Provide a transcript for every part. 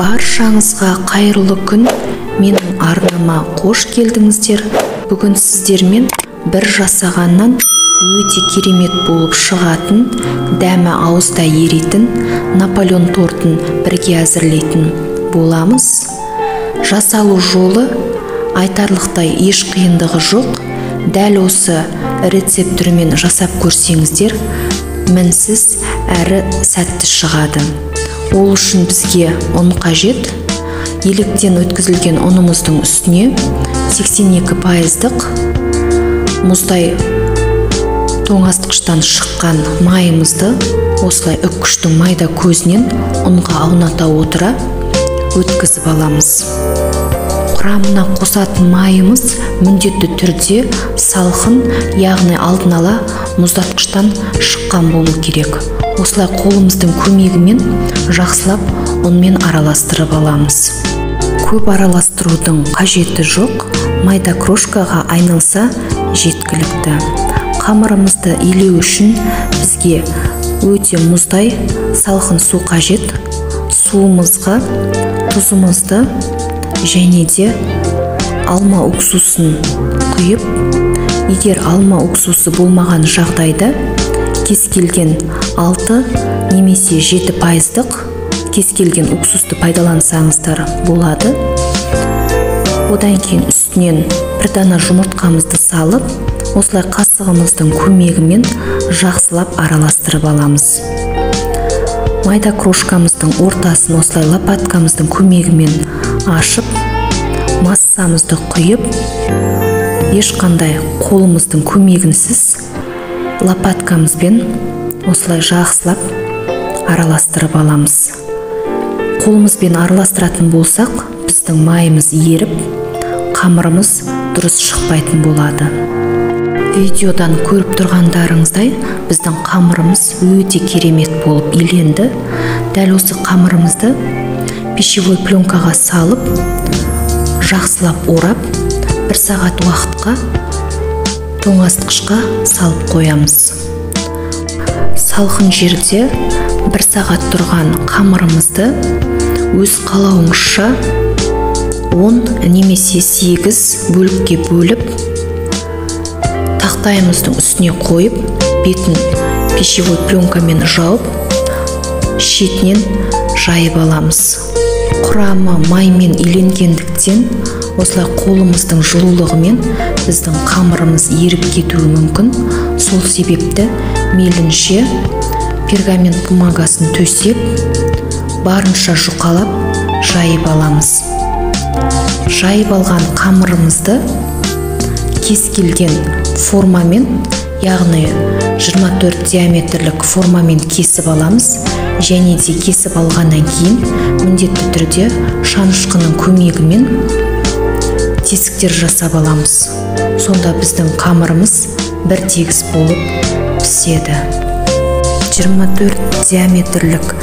Баршаңызға қайырлы күн, менің арнама қош келдіңіздер. Бүгін сіздермен бір жасағаннан өте керемет болып шығатын, дәмі ауызда еритін Наполеон тортын бірге әзірлейтін боламыз. Жасалу жолы айтарлықтай еш қиындығы жоқ. Дәл осы рецепт түрімен жасап көрсеңіздер, мінсіз әрі сәтті шығады. Ол үшін бізге ұн қажет. Електен өткізілген ұнымыздың үстіне 82%-ық мұздай тоңазытқыштан шыққан майымызды осылай үккіштің майда көзінен ұнға ауната отыра өткізіп аламыз. Құрамына қосатын майымыз міндетті түрде салқын, яғни алдын ала мұздатқыштан шыққан болу керек. Осылай қолымыздың көмегімен жақсылап онымен араластырып аламыз. Көп араластырудың қажеті жоқ, майда крошкаға айналса жеткілікті. Қамырымызды илеу үшін бізге өте мұздай салқын су қажет. Суымызға тұзымызды және де алма уксусын құйып, егер алма уксусы болмаған жағдайда кез келген 6 немесе 7%-ық кез келген уксусты пайдалансаңыздар болады. Одан кейін үстінен бір дана жұмыртқамызды салып, осылай қасығымыздың көмегімен жақсылап араластырып аламыз. Майда крошкамыздың ортасын осылай лопаткамыздың көмегімен ашып, массамызды құйып, ешқандай қолымыздың көмегінсіз лопаткамызбен осылай жақсылап араластырып аламыз. Қолымызбен араластыратын болсақ, біздің майымыз еріп, қамырымыз дұрыс шықпайтын болады. Видеодан көріп тұрғандарыңыздай, біздің қамырымыз өте керемет болып иленді. Дәл осы қамырымызды пищевой пленкаға салып, жақсылап орап, 1 сағат уақытқа тоңазытқышқа салып қоямыз. Салқын жерде 1 сағат тұрған қамырымызды өз қалауыңызша 10 немесе 8 бөлікке бөліп, тақтайымыздың үстіне қойып, бетін пищевой пленкамен жауып, шетінен жайып аламыз. Құрамы маймен иленгендіктен, осылай қолымыздың жылулығымен біздің қамырымыз еріп кетуі мүмкін. Сол себепті мейлінше пергамент бумагасын төсеп, барынша жұқалап жайып аламыз. Жайып алған қамырымызды кез келген формамен, яғни 24 диаметрлік формамен кесіп аламыз. Және де кесіп алғаннан кейін міндетті түрде шанышқының көмегімен тесіктер жасап аламыз. Сонда біздің қамырымыз бір тегіс болып піседі. 24 диаметрлік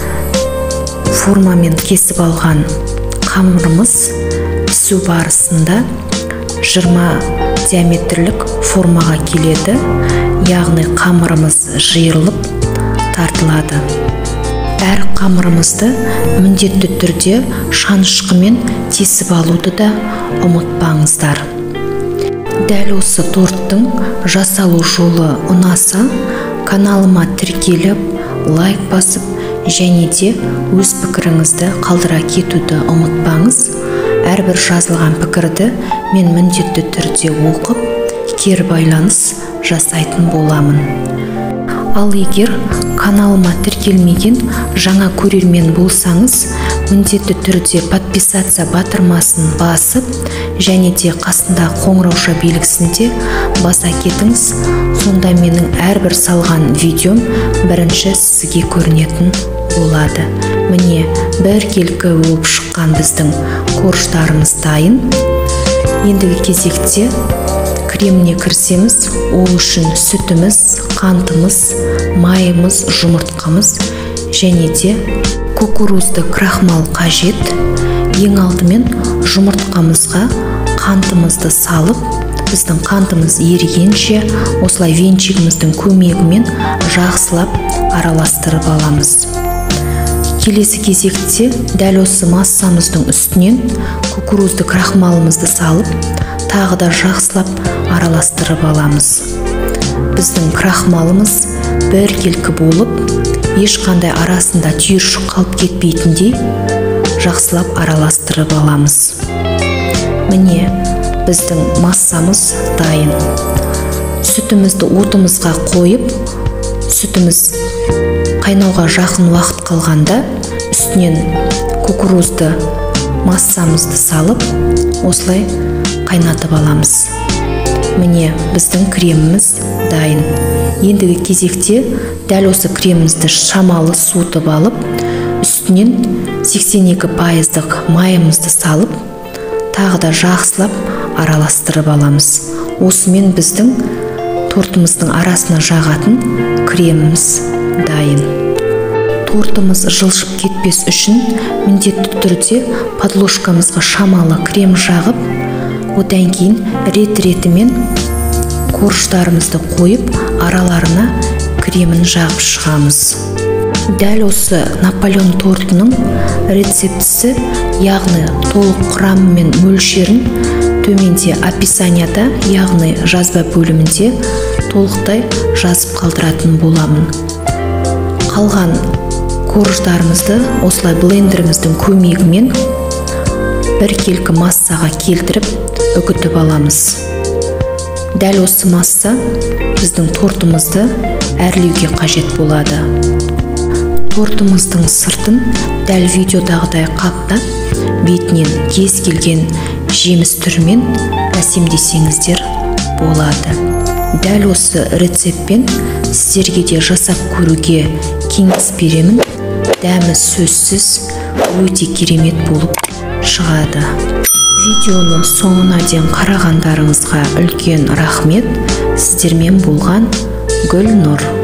формамен кесіп алған қамырымыз пісу барысында 20 диаметрлік формаға келеді, яғни қамырымыз жиырылып тартылады. Әр қамырымызды міндетті түрде шанышқымен тесіп алуды да ұмытпаңыздар. Дәл осы торттың жасалу жолы ұнаса, каналыма тіркеліп, лайк басып, және де өз пікіріңізді қалдыра кетуді ұмытпаңыз. Әрбір жазылған пікірді мен міндетті түрде оқып, кері байланыс жасайтын боламын. Ал егер каналыма тіркелмеген жаңа көрермен болсаңыз, міндетті түрде подписаться батырмасын басып, және де қасында қоңырауша белгісінде баса кетіңіз. Сонда менің әрбір салған видеом бірінші сізге көрінетін болады. Міне, біркелкі болып шыққан біздің корждарымыз дайын. Ендігі кезекте креміне кірсеміз, ол үшін сүтіміз, қантымыз, майымыз, жұмыртқамыз және де кукурузды крахмал қажет. Ең алдымен жұмыртқамызға қантымызды салып, біздің қантымыз ерігенше осылай венчигіміздің көмегімен жақсылап араластырып аламыз. келесі кезекте дәл осы массамыздың үстінен кукурузды крахмалымызды салып, тағы да жақсылап араластырып аламыз. Біздің крахмалымыз біркелкі болып, ешқандай арасында түйіршік қалып кетпейтіндей жақсылап араластырып аламыз. Міне, біздің массамыз дайын. Сүтімізді отымызға қойып, сүтіміз қайнауға жақын уақыт қалғанда үстінен кукурузды массамызды салып, осылай қайнатып аламыз. Міне, біздің креміміз дайын. Ендігі кезекте дәл осы кремімізді шамалы суытып алып, үстінен 82% майымызды салып, тағы да жақсылап араластырып аламыз. Осымен біздің тортымыздың арасына жағатын креміміз дайын. Тортымыз жылжып кетпес үшін міндетті түрде подложкамызға шамалы крем жағып, одан кейін рет-ретімен корждарымызды қойып, араларына кремін жағып шығамыз. Дәл осы Наполеон тортының рецептісі, яғни толық құрамы мен мөлшерін төменде описанияда, яғни жазба бөлімінде толықтай жазып қалдыратын боламын. Қалған корждарымызды осылай блендеріміздің көмегімен біркелкі массаға келтіріп үгітіп аламыз. Дәл осы масса біздің тортымызды әрлеуге қажет болады. Тортымыздың сыртын дәл видеодағыдай қаптап, бетінен кез келген жеміс түрімен әсемдесеңіздер болады. Дәл осы рецептпен сіздерге де жасап көруге кеңес беремін. Дәмі сөзсіз өте керемет болып шығады. Видеоны соңына дейін қарағандарыңызға үлкен рахмет. Сіздермен болған Гүлнұр.